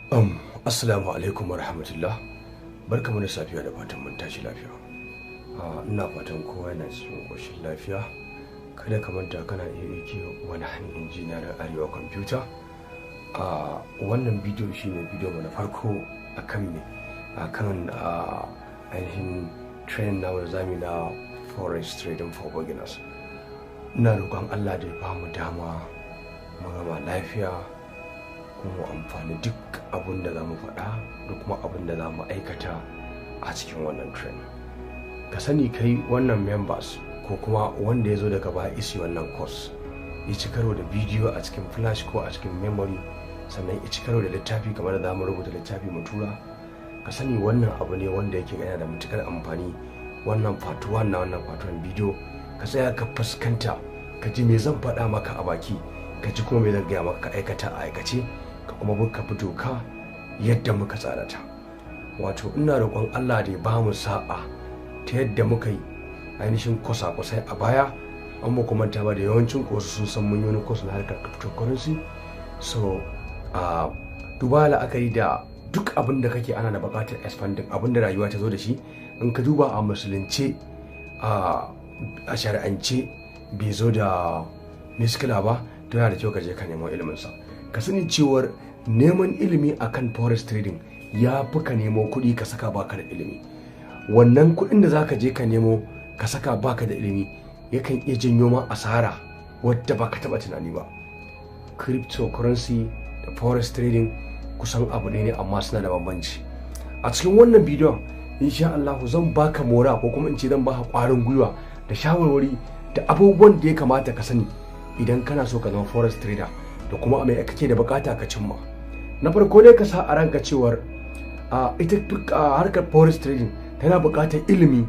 Assalamu alaikum warahmatullah. Barkamu da safiya da fatan mun tashi lafiya. Ina fatan kowa yana cikin koshin lafiya. Kada ka manta kana iya yake wani injiniyar Arewa Computer. Wannan bidiyo shine bidiyo na farko akan ainihin training na wanda zamu na forex trading for beginners. Ina roƙon Allah da ya ba mu dama mu gama lafiya kuma amfani duk abin da za mu faɗa da kuma abin da za mu aikata a cikin wannan training. Ka sani kai wannan members ko kuma wanda ya zo daga baya isi wannan course ya ci karo da bidiyo a cikin flash ko a cikin memory, sannan ya ci karo da littafi kamar da za mu rubuta littafi mu tura. Ka sani wannan abu ne wanda yake yana da matukar amfani. Wannan part 1 na wannan part 1 bidiyo ka tsaya ka fuskanta ka ji me zan faɗa maka a baki, ka ji kuma me zan gaya maka ka aikata a aikace, ka kuma buka fito ka yadda muka tsara ta. Wato ina roƙon Allah da ya ba mu sa'a ta yadda muka yi ainihin kwasa-kwasai a baya. An mu kuma ta ba da yawancin kosu sun san mun yi wani kosu na harkar cryptocurrency. So duba la'akari da duk abin da kake ana da buƙatar expanding abin da rayuwa ta zo da shi. In ka duba a musulunce a shari'ance bai zo da miskila ba, to yana da kyau ka je ka nemo iliminsa. Ka sani cewar neman ilimi akan forex trading ya fi ka nemo kuɗi ka saka baka da ilimi. Wannan kuɗin da zaka je ka nemo ka saka baka da ilimi yakan iya janyo ma asara wadda baka taɓa tunani ba. Cryptocurrency da forex trading kusan abu ne amma suna da bambanci. A cikin wannan bidiyon insha Allah zan baka mora ko kuma in ce zan baka ƙwarin gwiwa da shawarwari da abubuwan da ya kamata ka sani idan kana so ka zama forex trader da kuma mai kake da bukata ka cimma. Na farko ne ka sa a ranka cewar ita harkar forex trading tana bukatar ilimi,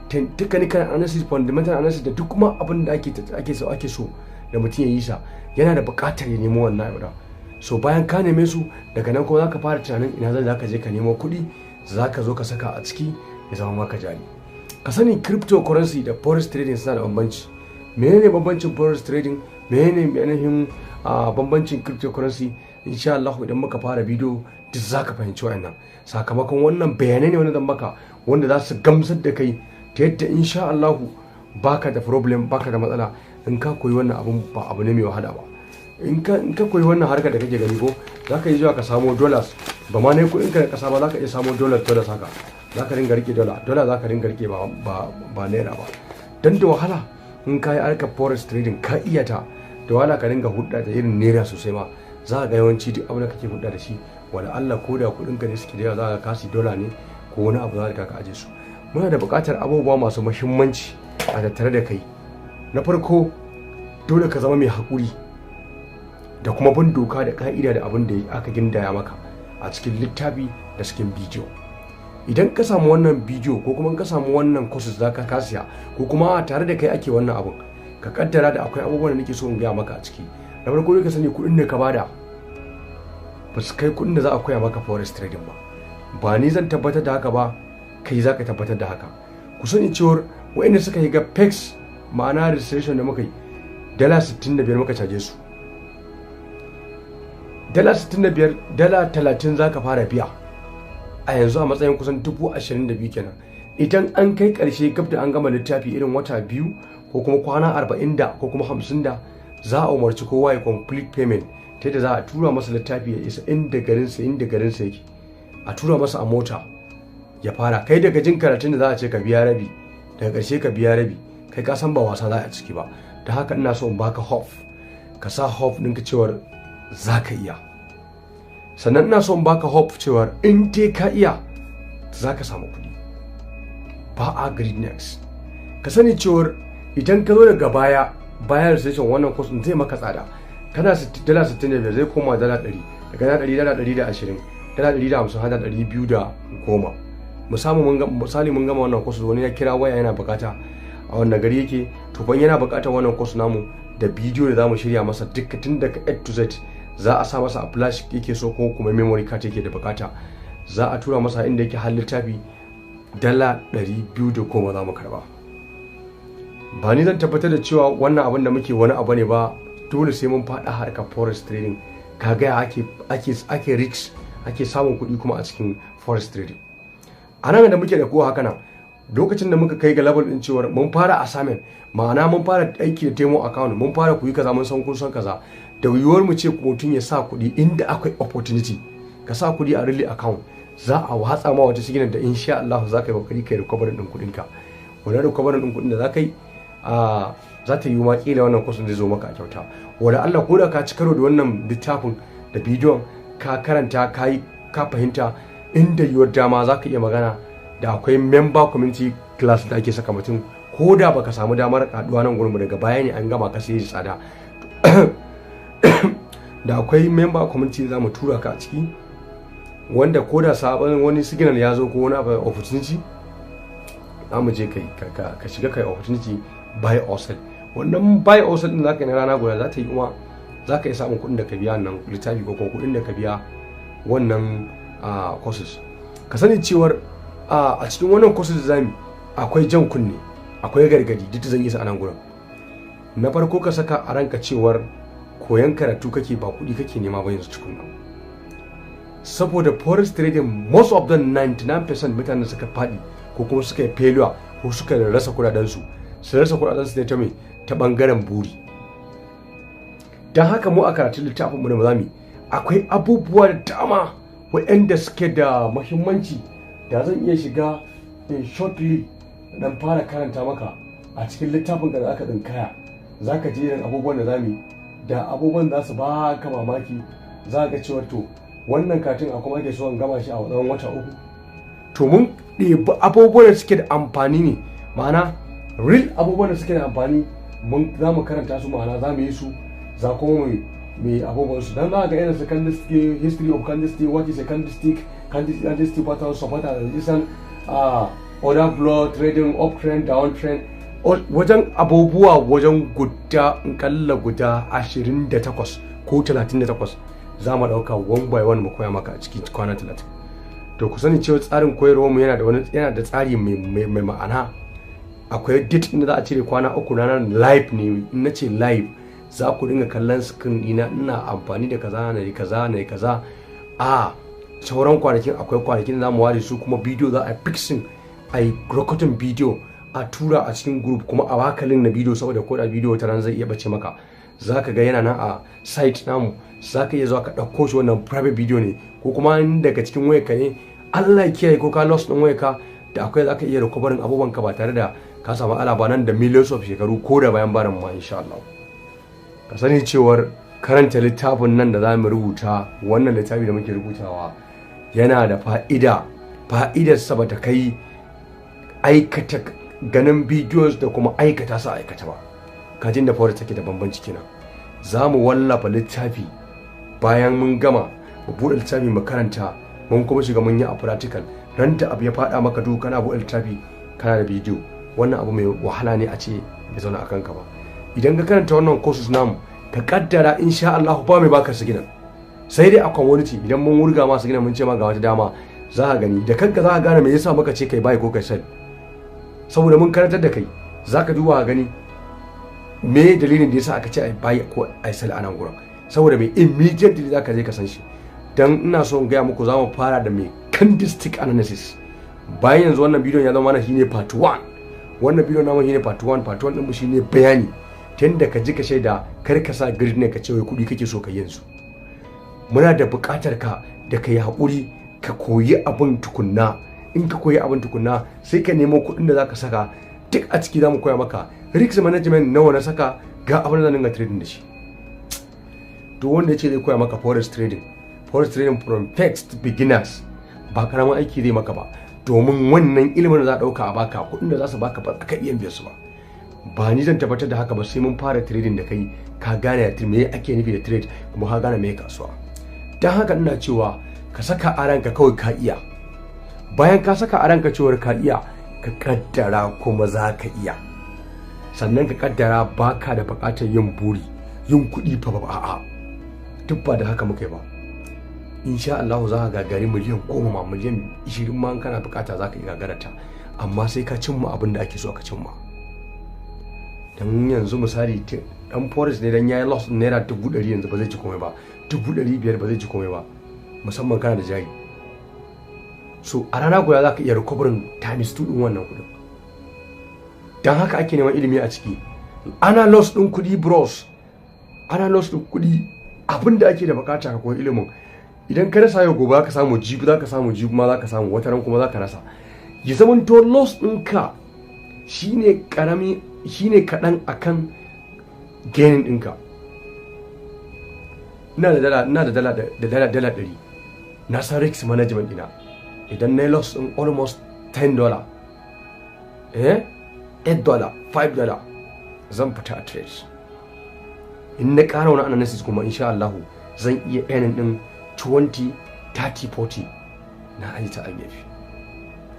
technical analysis, fundamental analysis da duk kuma abin da ake so da mutum ya yi sa yana da bukatar ya nemo wannan yau. So bayan ka neme su daga nan kuma zaka fara tunanin ina zaka je ka nemo kuɗi zaka zo ka saka a ciki ya zama maka jari. Ka sani cryptocurrency da forex trading suna da bambanci. Menene bambancin forex trading? Menene ainihin bambancin cryptocurrency? Insha Allah idan muka fara bidiyo duk zaka fahimci wannan. Sakamakon wannan bayanai ne wanda zan maka wanda za su gamsar da kai ta yadda insha Allah baka da problem, baka da matsala in ka koyi wannan abun. Ba abu ne mai wahala ba. In ka koyi wannan harkar da kake gani ko zaka yi zuwa ka samo dollars, ba ma ne kuɗin ka da kasa ba zaka iya samo dollars haka. Zaka ringa rike dollar zaka ringa rike ba naira ba. Dan da wahala in ka yi harkar forex trading ka iya ta, da wahala ka ringa hudda da irin naira sosai ma. Za ka ga yawanci duk abin da kake hudda da shi wala Allah ko da kuɗin ka ne suke da yawa za ka kasi dola ne ko wani abu za ka aje su. Muna da buƙatar abubuwa masu muhimmanci a tattare da kai. Na farko dole ka zama mai haƙuri da kuma bin doka da ka'ida da abin da aka gindaya maka a cikin littafi da cikin bidiyo. Idan ka samu wannan bidiyo ko kuma ka samu wannan courses za ka kasiya ko kuma tare da kai ake wannan abun, ka kaddara da akwai abubuwan da nake so in gaya maka a ciki. Na farko dai ka sani kuɗin da ka bada ba su kai kuɗin da za a koya maka forex trading ba. Ba ni zan tabbatar da haka ba, kai za ka tabbatar da haka. Ku sani cewar waɗanda suka yi ga PEX ma'ana registration da muka yi $65 muka caje su. $65, $30 za ka fara biya a yanzu a matsayin kusan 22,000 kenan. Idan an kai ƙarshe gab da an gama littafi irin wata 2 ko kuma kwana 40 da ko kuma 50 da za a umarci kowa ya complete payment ta yadda za a tura masa littafi ya isa inda garinsa yake, a tura masa a mota ya fara. Kai daga jin karatun da za a ce ka biya rabi, daga ƙarshe ka biya rabi, kai ka san ba wasa za a ciki ba. Da haka ina so in baka hope, ka sa hope ɗinka cewar za ka iya. Sannan ina so in baka hope cewar in dai ka iya za ka samu kuɗi. Ba a greediness. Ka sani cewar idan ka zo daga bayan registration wannan course zai maka tsada. Kana $65 zai koma $100, daga $100, $120, $150 har $210. Misali mun gama wannan course wani ya kira waya yana bukata a wannan gari yake, to ban yana bukatar wannan course namu da bidiyo da zamu shirya masa dukkan tun daga A to Z. Za a sa masa a flash yake so ko kuma memory card yake da bukata, za a tura masa inda yake har littafi $210 za mu karba. Ba ni zan tabbatar da cewa wannan abin da muke wani abu ne ba, dole sai mun faɗa harkar forex trading. Kaga ake risk ake samun kuɗi kuma a cikin forex trading. A nan da muke da kowa haka nan lokacin da muka kai ga level din cewa mun fara assignment, ma'ana mun fara aiki da demo account, mun fara kuyi kaza, mun san kun san kaza, da yiwuwar mu ce mutum ya sa kuɗi inda akwai opportunity, ka sa kuɗi a really account, za a watsa ma wata siginar da insha Allah za ka yi kokari kai recovery din kuɗin ka. Wannan recovery din kuɗin da za ka yi za ta yi ma kila wannan course zai zo maka a kyauta. Wanda Allah ko da ka ci karo da wannan littafin da bidiyon ka karanta ka fahimta, inda yiwuwar dama za ka iya magana da akwai member community class da ake saka mutum, ko da baka samu damar kaduwa nan gurin daga baya ne an gama ka sai tsada da akwai member community za mu tura ka a ciki, wanda ko da sabon wani signal ya zo ko wani opportunity za mu je ka shiga kai opportunity buy or sell. Wannan buy or sell din zaka yi na rana guda, za ta yi kuma za ka yi samun kuɗin da ka biya nan littafi ko kuma kuɗin da ka biya wannan courses. Ka sani cewar a cikin wannan courses da zamu akwai jan kunne, akwai gargadi duk zan yi sa a nan gurin. Na farko ka saka a ranka cewar koyan karatu kake ba kuɗi kake nema ba yanzu cikin nan, saboda forex trading most of them 99% mutanen suka faɗi ko kuma suka yi failure ko suka rasa kuɗaɗensu, su rasa kuɗaɗensu ne ta mai ta ɓangaren buri. Don haka mu a karatun littafin mu da mazami akwai abubuwa da dama waɗanda suke da muhimmanci da zan iya shiga in shortly dan fara karanta maka a cikin littafin da aka tsinkaya. Za ka ji irin abubuwan da zamu da abubuwan za su ba ka mamaki. Za ka cewa to wannan katin a kuma ake so in gama shi a tsawon wata 3. To mun ɗebi abubuwan da suke da amfani ne, ma'ana real abubuwan da suke da amfani za mu karanta su, ma'ana za mu yi su, za kuma mai abubuwan su. Dan za ga irin su candlestick, history of candlestick, what is a candlestick pattern, supporter, resistance, order flow, trading, uptrend, downtrend, wajen abubuwa wajen guda 28 ko 38 za mu dauka one by one mu koya maka a cikin kwana 30. To ku sani cewa tsarin koyarwar mu yana da tsari mai ma'ana. Akwai date inda za a cire kwana 3 na live ne. In nace live za ku dinga kallon screen dina ina amfani da kaza na kaza. Sauran kwanakin akwai kwanakin za mu ware su kuma bidiyo za a fixing a recording bidiyo a tura a cikin group, kuma a baka link na bidiyo, saboda ko da bidiyo ta ran zai iya bace maka. Zaka ga yana nan a site namu, zaka iya zuwa ka dauko shi. Wannan private video ne, ko kuma daga cikin wayarka ne Allah ya kiyaye ko ka lost din wayarka, da akwai zaka iya recovering abubuwan ka ba tare da ka samu alaba nan da millions of shekaru ko da bayan barin ma insha Allah. Ka sani cewar karanta littafin nan da zamu rubuta, wannan littafi da muke rubutawa yana da fa'idar sa bata kai aikata ganin videos da kuma aikata su aikata ba. Kajin da forex take da bambanci kenan. Za mu wallafa littafi bayan mun gama mu buɗe littafi mu karanta, mun kuma shiga mun yi a practical. Ran da abu ya faɗa maka duk kana buɗe littafi kana da bidiyo, wannan abu mai wahala ne a ce ya zauna a kanka ba. Idan ka karanta wannan courses namu ka kaddara insha Allah ba mai baka sigina, sai dai a community idan mun wurga ma sigina mun ce ma ga wata dama za ka gani da kanka, za ka gane me yasa muka ce kai bai ko kai sell, saboda mun karantar da kai. Za ka duba gani me dalilin da yasa aka ce ai bai ko ai sell a nan gurin, saboda mai immediately za ka je ka san shi. Dan ina so in gaya muku za mu fara da mai candlestick analysis. Bayan yanzu wannan bidiyon ya zama mana shine part 1. Wannan bidiyon namu shine part 1. Part 1 din mu shine bayani tunda ka ji ka shaida, kar ka sa grid ne ka ce wai kudi kake so ka yanzu. Muna da buƙatar ka da kai hakuri ka koyi abin tukunna. In ka koyi abin tukunna sai ka nemo kuɗin da zaka saka, duk a ciki zamu koya maka risk management nawa na saka, ga abin da zan dinga trading da shi. To wanda yace zai koya maka forex trading from first beginners, ba karamin aiki zai maka ba, domin wannan ilimin da za a dauka a baka, kuɗin da za su baka ba ka iya biyan su ba. Ba ni zan tabbatar da haka ba, sai mun fara trading da kai ka gane me ake nufi da trade, kuma ka gane me kasuwa. Dan haka ina cewa ka saka a ranka kawai ka iya. Bayan ka saka a ranka cewar ka iya, ka kaddara kuma za ka iya. Sannan ka kaddara baka da bukatar yin buri, yin kuɗi fa ba a'a. Duk ba da haka muke ba. Insha Allah za ka gagari miliyan 10 ma, miliyan 20 ma kana bukata za ka iya gagarata, amma sai ka cimma abin da ake so ka cimma. Dan yanzu misali dan forex ne dan yayi loss naira 100 yanzu ba zai ci komai ba, 500 ba zai ci komai ba. musamman kana da jari. So a rana guda za ka iya recovering times 2 din wannan kudin. Dan haka ake neman ilimi a ciki. Ana loss din kudi bros, ana loss din kudi. Abinda ake da bukata ka koyi ilimin. Idan ka rasa yau gobe ka samu jibi, za ka samu jibi ma za ka samu wataran kuma za ka rasa. Ya zaman to loss ɗinka shine karami, shine kaɗan akan gain ɗinka. Ina da dala 100. Na san risk management ɗina. Idan na loss ɗin almost $10, $8, $5, zan fita a trade. In na ƙara wani analysis kuma insha Allah zan iya earning ɗin 20, 30, 40 na aji ta gefe.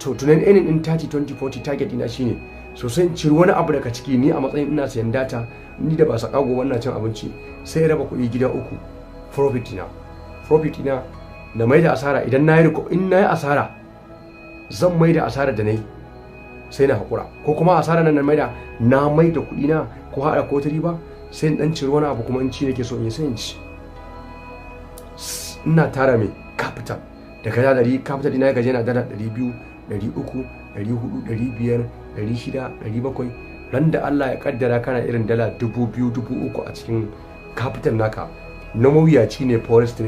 To tunan earning ɗin 30, 20, 40 target ina shine sosai in ciri wani abu daga ciki. Ni a matsayin ina sayan data, ni da ba sakago wannan cin abinci, sai raba kuɗi gida 3. Profit ina na mai da asara. Idan na yi asara zan mai da asara da nayi sai na hakura, ko kuma asara nan na mai da kuɗi na ko haɗa ko ta riba, sai in dan ciri wani abu kuma in ci nake so in yi sai in ci. Ina tara mai capital da kaza dari capital ina gaje na dala 200, 300, 400, 500, 600, 700. Ran da Allah ya kaddara kana irin dala 2000, 3000 a cikin capital naka, na mawuyaci ne forexTrading